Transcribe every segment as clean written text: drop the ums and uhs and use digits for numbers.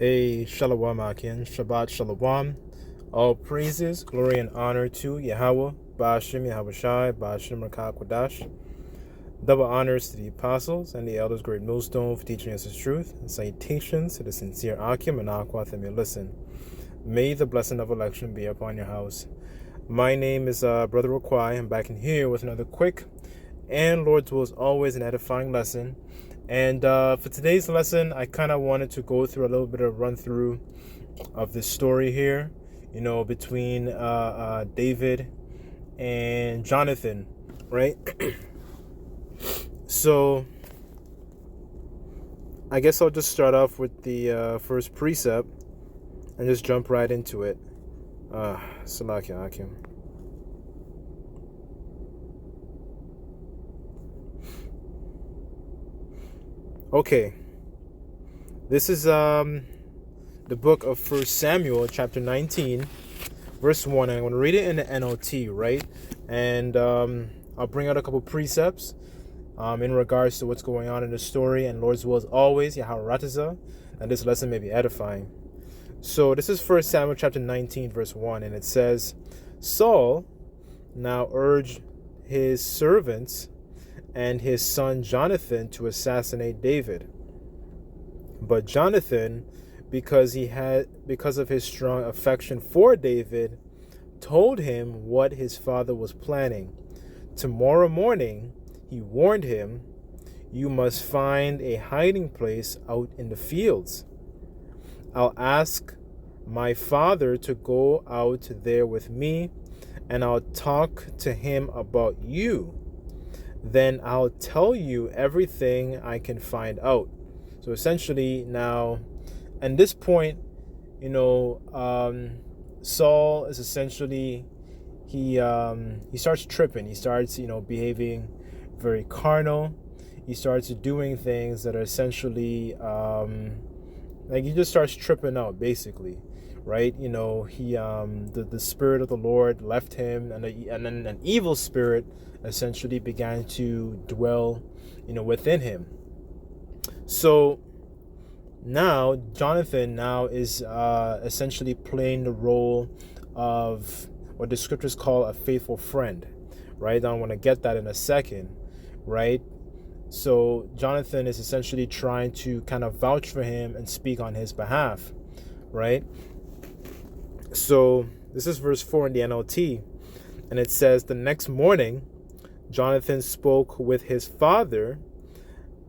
A Shalom Akin, Shabbat Shalom. All praises, glory, and honor to Yahweh, Ba'ashem Yahweh Shai, Ba'ashem Rakah Kodash. Double honors to the apostles and the elders, great millstone, for teaching us his truth. And salutations to the sincere Akim and Aqua that may listen. May the blessing of election be upon your house. My name is Brother Raquai. I'm back in here with another quick and Lord's will is always an edifying lesson. And for today's lesson, I kind of wanted to go through a little bit of run through of this story here, between David and Johnathan, right? So I guess I'll just start off with the first precept and just jump right into it. Salakia Akim. Okay, this is the book of 1 Samuel, chapter 19, verse 1. And I'm going to read it in the NLT, right? And I'll bring out a couple precepts in regards to what's going on in the story. And Lord's will is always Yahweh Ratazah, and this lesson may be edifying. So this is 1 Samuel, chapter 19, verse 1. And it says, Saul now urged his servants and his son Johnathan to assassinate David. But Johnathan, because of his strong affection for David, told him what his father was planning. Tomorrow morning, he warned him, you must find a hiding place out in the fields. I'll ask my father to go out there with me, and I'll talk to him about you. Then I'll tell you everything I can find out. So essentially now, at this point, Saul is essentially, he starts tripping. He starts, behaving very carnal. He starts doing things that are essentially, he just starts tripping out, basically, right? The spirit of the Lord left him, and then an evil spirit essentially began to dwell, within him. So now Johnathan is essentially playing the role of what the scriptures call a faithful friend, right? I want to get that in a second, right? So Johnathan is essentially trying to kind of vouch for him and speak on his behalf, right? So this is verse 4 in the NLT, and it says, the next morning, Johnathan spoke with his father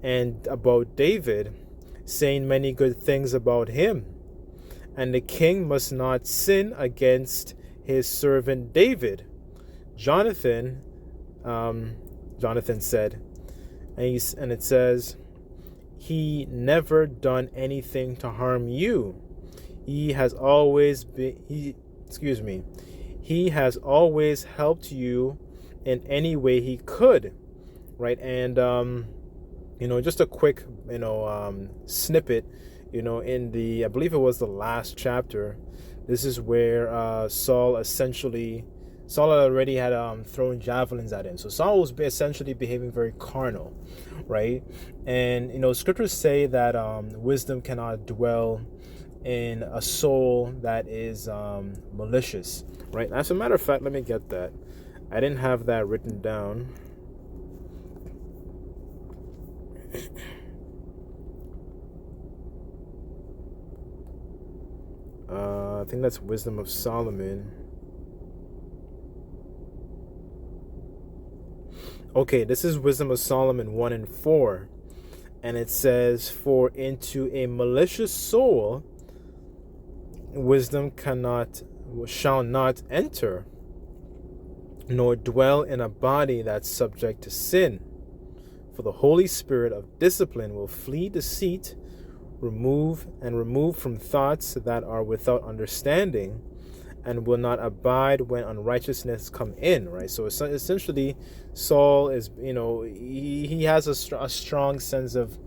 and about David, saying many good things about him. And the king must not sin against his servant David. Johnathan said, and it says, he never done anything to harm you. He has always helped you in any way he could, right? And just a quick snippet, in the, I believe it was the last chapter, this is where Saul already had thrown javelins at him. So Saul was essentially behaving very carnal, right? And scriptures say that wisdom cannot dwell in a soul that is malicious, right? As a matter of fact, let me get that. I didn't have that written down. I think that's Wisdom of Solomon. Okay, this is Wisdom of Solomon 1 and 4. And it says, for into a malicious soul wisdom shall not enter, nor dwell in a body that's subject to sin. For the Holy Spirit of discipline will flee deceit, remove from thoughts that are without understanding, and will not abide when unrighteousness come in, right? So essentially, Saul is, he has a strong sense of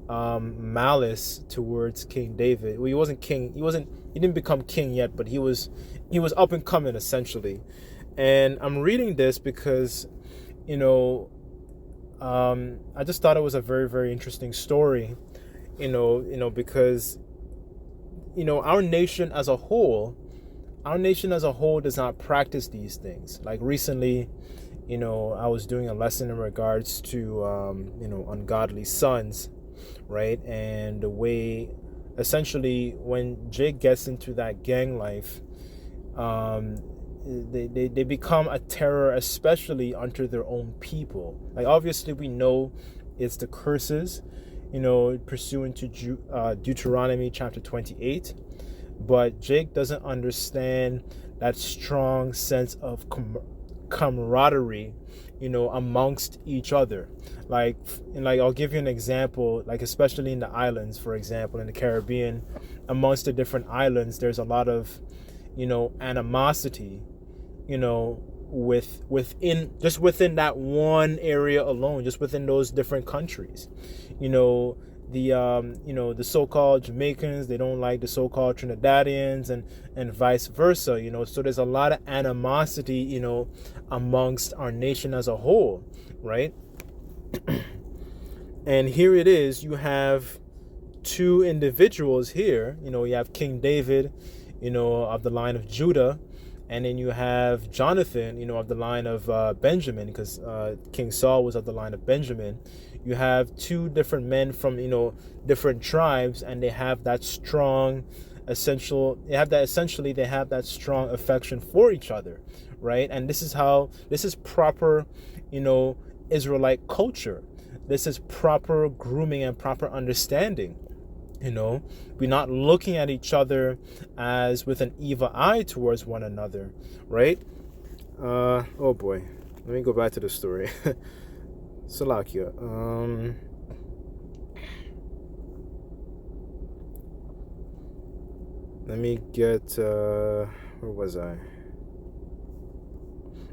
malice towards King David. Well, he wasn't king. He didn't become king yet, but he was up and coming, essentially. And I'm reading this because, I just thought it was a very, very interesting story, because our nation as a whole, does not practice these things. Like recently, I was doing a lesson in regards to, ungodly sons, right? And the way, essentially, when Jake gets into that gang life, they become a terror, especially unto their own people. Like, obviously, we know it's the curses, pursuant to Deuteronomy chapter 28. But Jake doesn't understand that strong sense of camaraderie, amongst each other. Like I'll give you an example, like especially in the islands, for example, in the Caribbean, amongst the different islands, there's a lot of, animosity, within that one area alone, just within those different countries. The so-called Jamaicans, they don't like the so-called Trinidadians, and vice versa. So there's a lot of animosity, amongst our nation as a whole, right? And here it is, you have two individuals here. You have King David, of the line of Judah, and then you have Johnathan, of the line of Benjamin, because King Saul was of the line of Benjamin. You have two different men from, different tribes, and they have that strong they have that strong affection for each other, right? And this is proper, Israelite culture. This is proper grooming and proper understanding. We're not looking at each other as with an evil eye towards one another, right? Oh boy, let me go back to the story. Salakia. Let me get, where was I?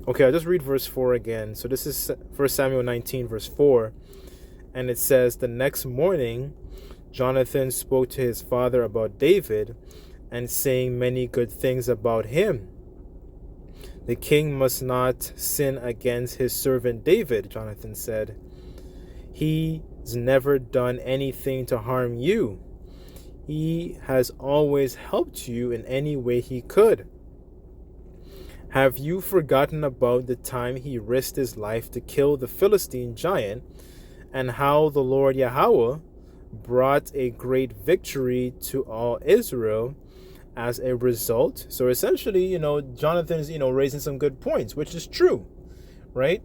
Okay, I'll just read verse 4 again. So this is 1 Samuel 19, verse 4. And it says, "The next morning, Johnathan spoke to his father about David, and saying many good things about him. The king must not sin against his servant David," Johnathan said. "He's never done anything to harm you. He has always helped you in any way he could. Have you forgotten about the time he risked his life to kill the Philistine giant, and how the Lord Yahweh brought a great victory to all Israel as a result?" So essentially, Johnathan is, raising some good points, which is true, right?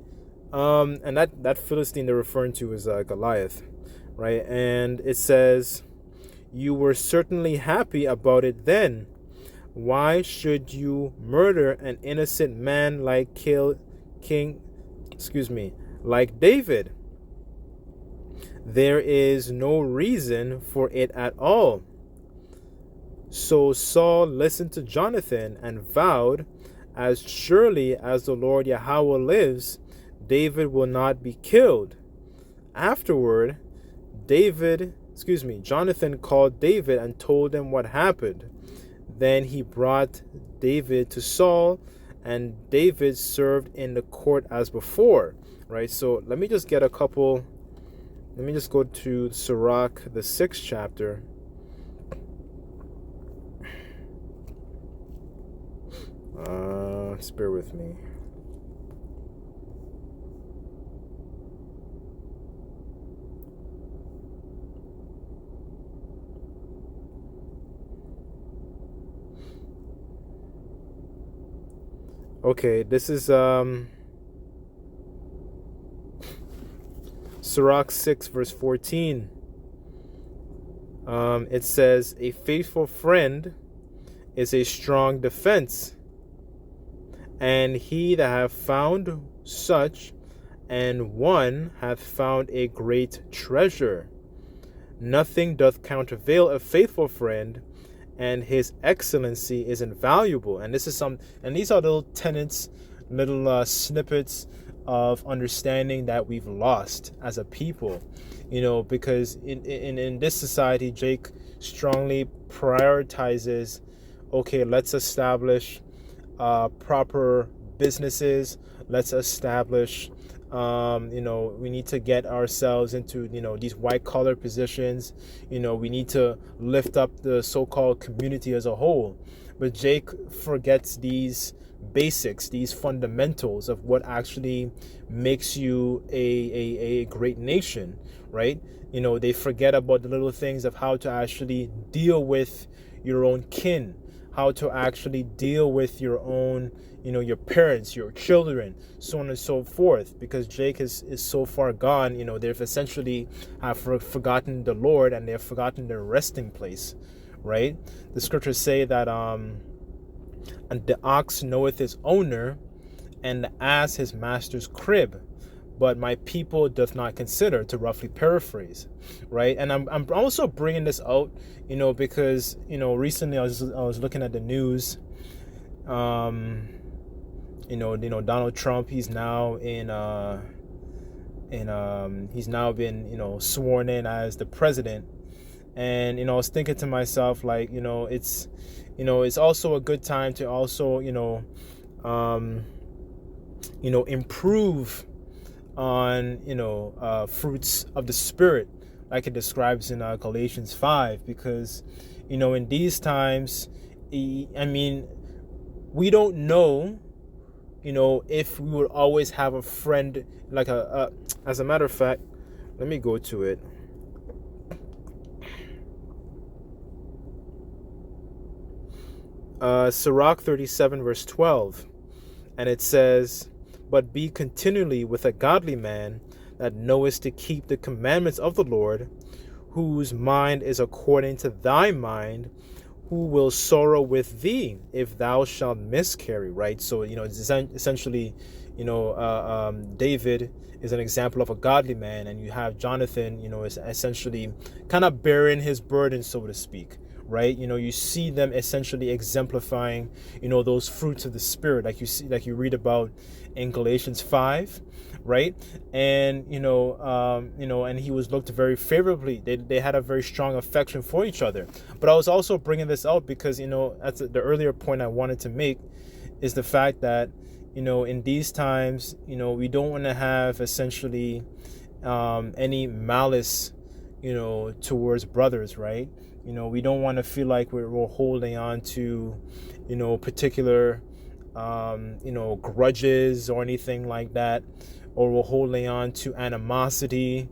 And that Philistine they're referring to is Goliath, right? And it says, "You were certainly happy about it then. Why should you murder an innocent man like like David? There is no reason for it at all." So Saul listened to Johnathan and vowed, "As surely as the Lord Yahweh lives, David will not be killed." Afterward, Johnathan called David and told him what happened. Then he brought David to Saul, and David served in the court as before, right? So let me just go to Sirach, the 6th chapter. Just bear with me. Okay, this is Sirach 6, verse 14. It says, "A faithful friend is a strong defense, and he that hath found such and one hath found a great treasure. Nothing doth countervail a faithful friend, and his excellency is invaluable." And these are little tenets, little snippets of understanding that we've lost as a people, because in this society, Jake strongly prioritizes, okay, let's establish proper businesses, let's establish We need to get ourselves into, these white collar positions. We need to lift up the so-called community as a whole. But Jake forgets these basics, these fundamentals of what actually makes you a great nation, right? They forget about the little things of how to actually deal with your own kin, how to actually deal with your own, your parents, your children, so on and so forth. Because Jake is so far gone, they've essentially have forgotten the Lord, and they've forgotten their resting place, right? The scriptures say that and the ox knoweth his owner, and the ass his master's crib, but my people doth not consider, to roughly paraphrase, right? And I'm also bringing this out, because recently I was looking at the news. Donald Trump, he's now he's now been sworn in as the president. And I was thinking to myself, like, it's also a good time to also improve on fruits of the Spirit, like it describes in Galatians 5, because in these times, we don't know if we would always have a friend, like as a matter of fact, let me go to it. Sirach 37 verse 12, and it says, but be continually with a godly man that knowest to keep the commandments of the Lord, whose mind is according to thy mind, who will sorrow with thee if thou shalt miscarry, right? So, it's essentially, David is an example of a godly man, and you have Johnathan, is essentially kind of bearing his burden, so to speak, right? You see them essentially exemplifying, those fruits of the Spirit, like you read about in Galatians 5, right? And and he was looked very favorably. They had a very strong affection for each other. But I was also bringing this out because that's the earlier point I wanted to make, is the fact that in these times, we don't want to have essentially any malice towards brothers, right? We don't want to feel like we're holding on to particular grudges or anything like that, or we're holding on to animosity,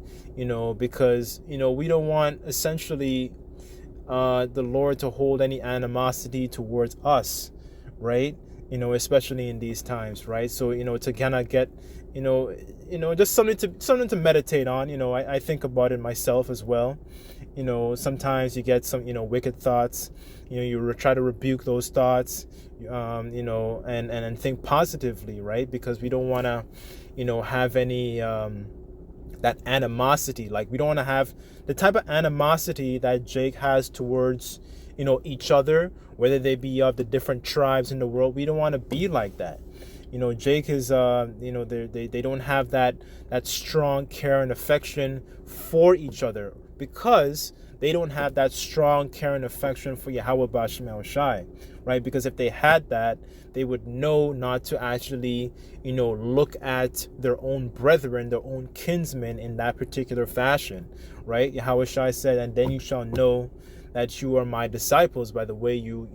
because we don't want essentially the Lord to hold any animosity towards us, right? Especially in these times, right? So to kind of get just something to meditate on. I think about it myself as well. Sometimes you get some wicked thoughts. You try to rebuke those thoughts, and think positively, right? Because we don't want to have any that animosity. Like, we don't want to have the type of animosity that Jake has towards each other, whether they be of the different tribes in the world. We don't want to be like that. Jake is they don't have that strong care and affection for each other, because they don't have that strong care and affection for Yahweh B'Shem Shai, right? Because if they had that, they would know not to actually look at their own brethren, their own kinsmen in that particular fashion, right? Yahweh Shai said, and then you shall know that you are my disciples by the way you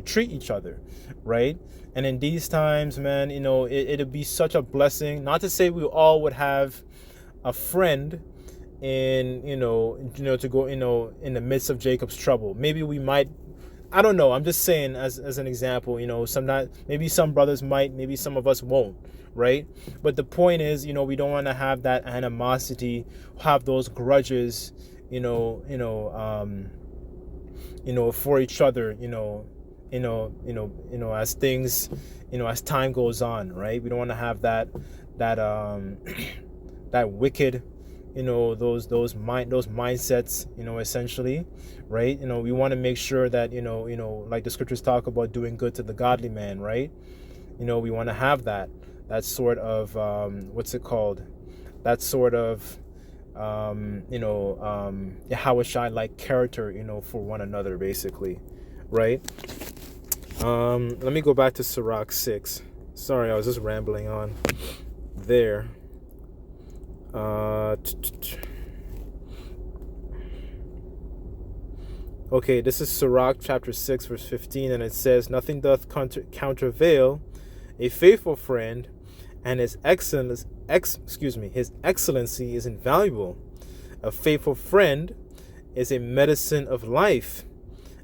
treat each other, right? And in these times, man, it'd be such a blessing. Not to say we all would have a friend in to go in the midst of Jacob's trouble. Maybe we might. I don't know. I'm just saying as an example. Maybe some brothers might. Maybe some of us won't. Right? But the point is, we don't want to have that animosity, have those grudges, for each other, as things, as time goes on, right? We don't want to have that that wicked, those mindsets, essentially, right? We want to make sure that, like the scriptures talk about doing good to the godly man, right? We want to have that sort of, what's it called? That sort of, Yahweh Shai like character, for one another, basically, right? Let me go back to Sirach 6. Sorry, I was just rambling on there. Okay, this is Sirach chapter 6 verse 15, and it says, "Nothing doth countervail a faithful friend, and his his excellency is invaluable. A faithful friend is a medicine of life,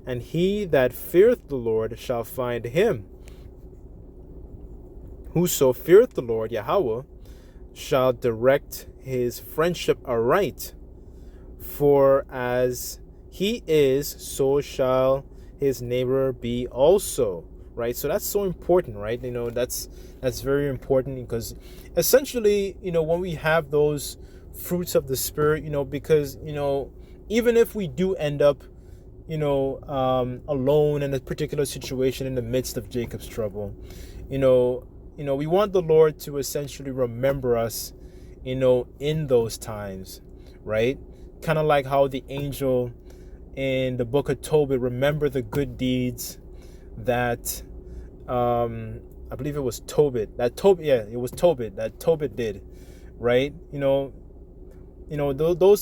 and he that feareth the Lord shall find him. Whoso feareth the Lord, Yahweh, shall direct his friendship aright. For as he is, so shall his neighbor be also." Right? So that's so important, right? That's very important, because essentially, when we have those fruits of the Spirit, because, even if we do end up, alone in a particular situation in the midst of Jacob's trouble, we want the Lord to essentially remember us, in those times, right? Kind of like how the angel in the book of Tobit remember the good deeds that I believe it was Tobit that Tobit did, right? Those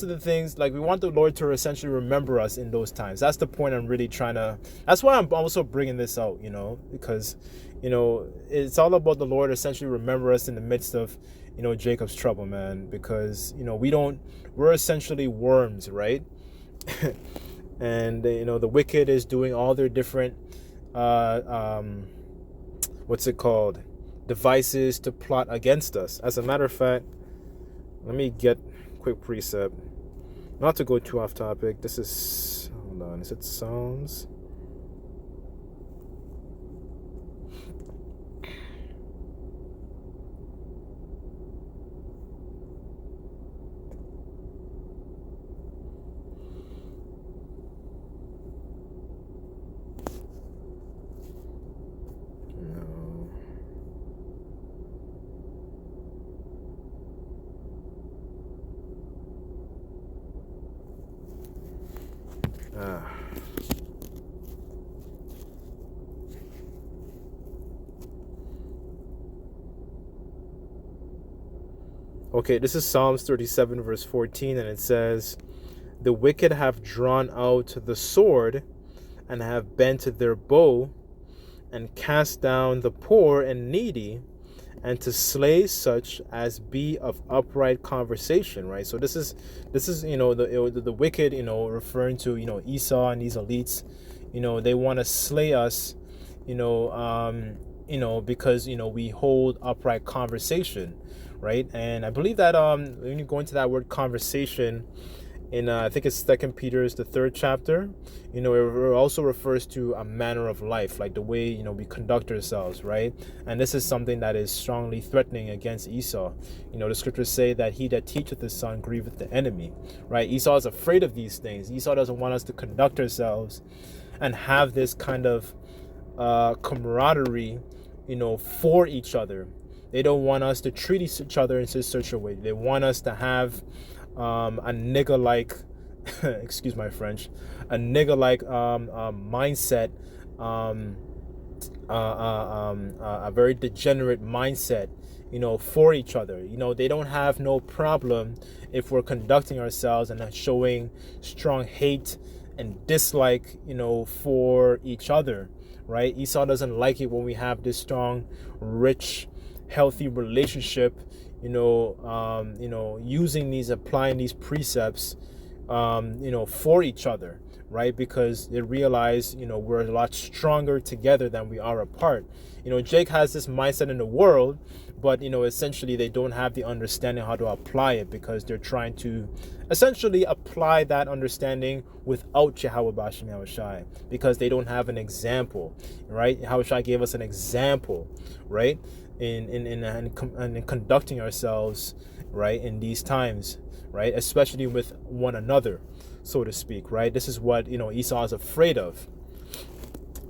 are the things, like, we want the Lord to essentially remember us in those times. That's the point I'm really trying to, that's why I'm also bringing this out, because it's all about the Lord essentially remember us in the midst of Jacob's trouble, man, because we're essentially worms, right? And the wicked is doing all their different devices to plot against us. As a matter of fact, let me get quick precept, not to go too off topic. This is, hold on, is it Psalms? Okay, this is Psalms 37 verse 14, and it says, "The wicked have drawn out the sword and have bent their bow and cast down the poor and needy, and to slay such as be of upright conversation." Right? So this is the wicked, referring to Esau and these elites. They want to slay us, because we hold upright conversation, right? And I believe that when you go into that word conversation in I think it's 2 Peter's the 3rd chapter, it also refers to a manner of life, like the way we conduct ourselves, right? And this is something that is strongly threatening against Esau. The scriptures say that he that teacheth his son grieveth the enemy, right? Esau is afraid of these things. Esau doesn't want us to conduct ourselves and have this kind of camaraderie, for each other. They don't want us to treat each other in such a way. They want us to have a nigger-like, excuse my French, a nigger-like mindset, a very degenerate mindset, for each other. They don't have no problem if we're conducting ourselves and showing strong hate and dislike, for each other, right? Esau doesn't like it when we have this strong, rich, healthy relationship, applying these precepts, for each other, right? Because they realize, we're a lot stronger together than we are apart. Jake has this mindset in the world, but, essentially they don't have the understanding how to apply it, because they're trying to essentially apply that understanding without Yahweh Bashim Yahushai, because they don't have an example, right? Yahushai gave us an example, right? In conducting ourselves, right, in these times, right, especially with one another, so to speak, right? This is what Esau is afraid of.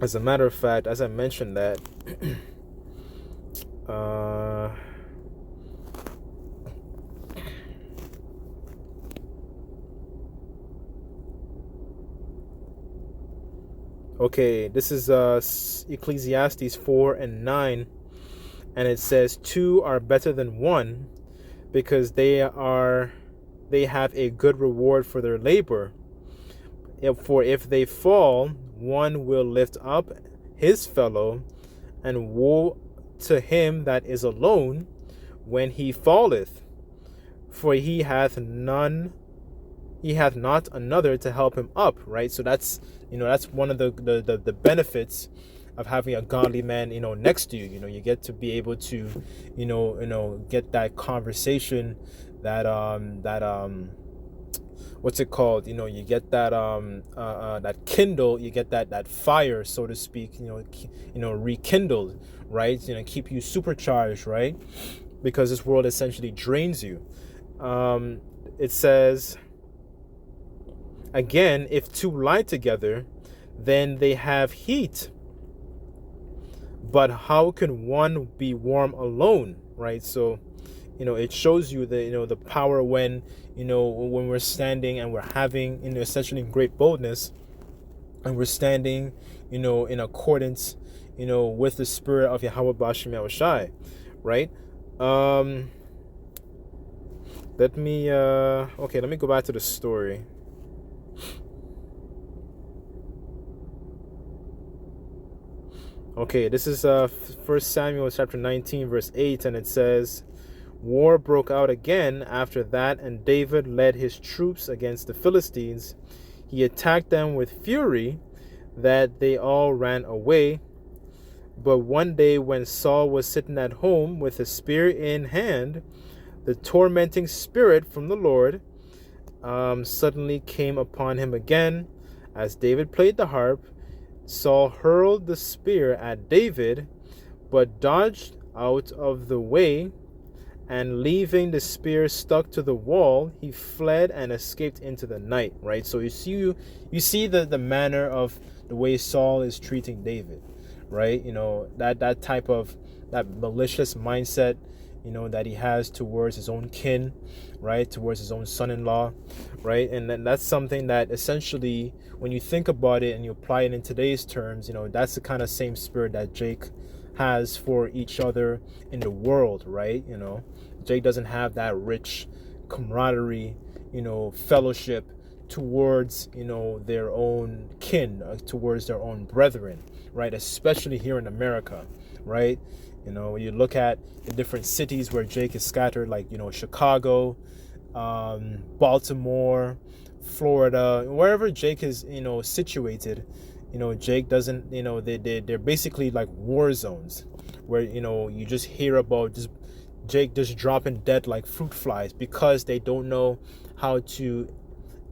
As a matter of fact, as I mentioned that, okay, this is Ecclesiastes 4:9. And it says, "Two are better than one, because they have a good reward for their labor. For if they fall, one will lift up his fellow, and woe to him that is alone when he falleth, for he hath not another to help him up, right? So that's one of the benefits of having a godly man next to you. You get to be able to get that conversation, that what's it called, you get that that kindle, you get that fire, so to speak, rekindled, right? Keep you supercharged, right? Because this world essentially drains you. It says again, if two lie together, then they have heat, but how can one be warm alone, right? So it shows you the power when when we're standing and we're having essentially great boldness, and we're standing in accordance with the spirit of Yahweh Bashim Yahushai, right? Let me go back to the story. Okay, this is 1 Samuel chapter 19 verse 8, and it says, war broke out again after that, and David led his troops against the Philistines. He attacked them with fury that they all ran away. But one day when Saul was sitting at home with a spear in hand, the tormenting spirit from the Lord suddenly came upon him again. As David played the harp, Saul hurled the spear at David, but dodged out of the way, and leaving the spear stuck to the wall, he fled and escaped into the night, right? So you see the manner of the way Saul is treating David, right? That type of that malicious mindset, that he has towards his own kin, right? Towards his own son-in-law, right? And then that's something that essentially, when you think about it and you apply it in today's terms, that's the kind of same spirit that Jake has for each other in the world, right? Jake doesn't have that rich camaraderie, fellowship towards, their own kin, towards their own brethren, right? Especially here in America, right? When you look at the different cities where Jake is scattered, like, Chicago, Baltimore, Florida, wherever Jake is, situated, Jake doesn't, they're basically like war zones where, you just hear about Jake just dropping dead like fruit flies, because they don't know how to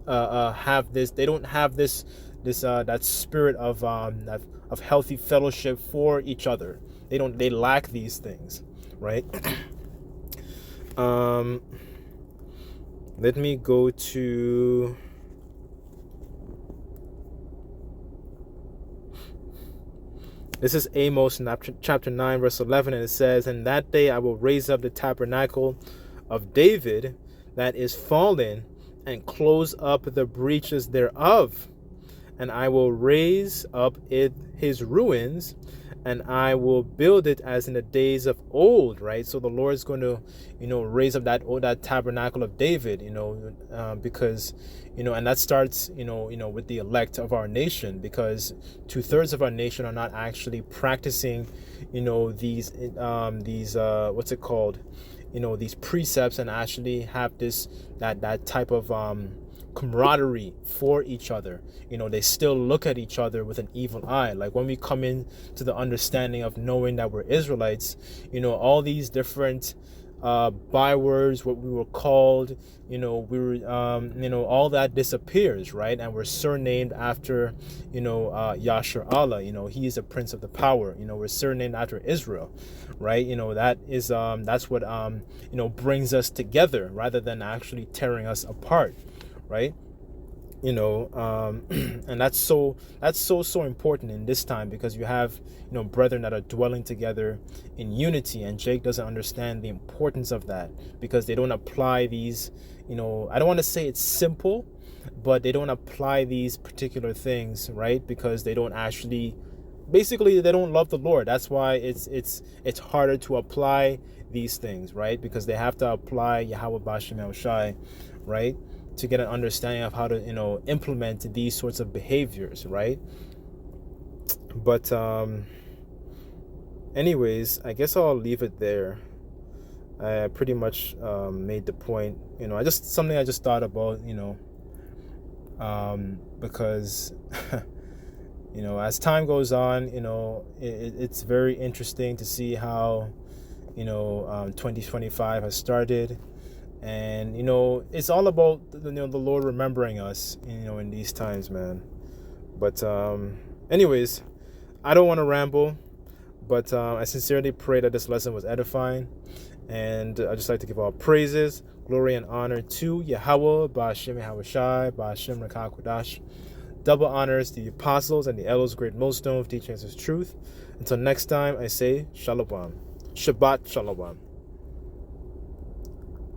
have this. They don't have this that spirit of healthy fellowship for each other. They lack these things, right? Let me go to this is Amos chapter 9 verse 11, and it says, "And that day I will raise up the tabernacle of David that is fallen, and close up the breaches thereof, and I will raise up his ruins, and I will build it as in the days of old," right? So the Lord is going to, raise up that tabernacle of David, because, and that starts, with the elect of our nation, because 2/3 of our nation are not actually practicing, these what's it called, these precepts, and actually have that type of camaraderie for each other. They still look at each other with an evil eye. Like when we come in to the understanding of knowing that we're Israelites, all these different bywords, what we were called, we were, all that disappears, right? And we're surnamed after, Yashar Allah. He is a prince of the power. We're surnamed after Israel, right? That is, that's what, brings us together rather than actually tearing us apart, right? And that's so important in this time, because you have brethren that are dwelling together in unity, and Jake doesn't understand the importance of that, because they don't apply these, I don't want to say it's simple, but they don't apply these particular things, right? Because they don't actually basically they don't love the Lord. That's why it's harder to apply these things, right? Because they have to apply Yahweh Bashem Yahushai, right, to get an understanding of how to implement these sorts of behaviors, right? But anyways, I guess I'll leave it there. I pretty much made the point. I just thought about, because as time goes on, it's very interesting to see how 2025 has started, and it's all about the Lord remembering us, in these times, man. But anyways, I don't want to ramble, but I sincerely pray that this lesson was edifying, and I just like to give all praises, glory, and honor to Yahweh, Ba'ashem Yahushai, Ba'ashem Rakah Kodash. Double honors to the apostles and the elders, great millstone of teaching us truth. Until next time, I say Shalom. Shabbat Shalom.